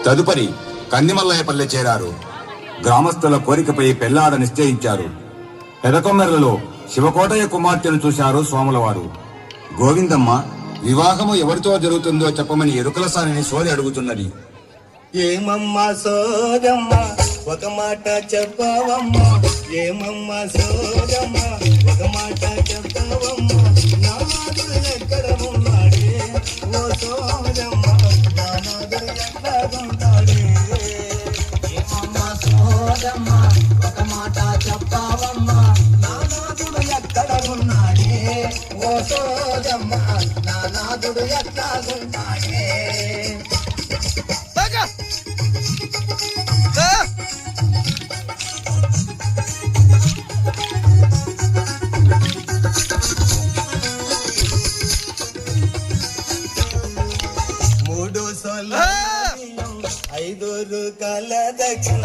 తదుపరి కందిమల్లయ్యపల్లె చేరారు. గ్రామస్తుల కోరికపై పెళ్లాడ నిశ్చయించారు. పెదకొమ్మెర్లలో శివకోటయ్య కుమార్తెను చూశారు సోములవారు. గోవిందమ్మ వివాహము ఎవరితో జరుగుతుందో చెప్పమని ఎరుకలసాని సోది అడుగుతున్నది. ఏమమ్మా సోదమ్మ ఒక మాట చెప్పవమ్మ, ఏమమ్మ సోదమ్మ ఒక మాట చెప్పవమ్మ, నాదుడు ఎక్కడ ఉన్నాడే ఓ సోదమ్మ, నాదుడు ఎక్కడ ఉన్నాడే. ఏమమ్మ సోదమ్మ ఒక మాట చెప్పవమ్మ, నాదుడు ఎక్కడ ఉన్నాడే ఓ సోదమ్మ, నాదుడు ఎక్కడ ఉన్నాడే. మూడు సొల 5 రూపాయల దక్షిణ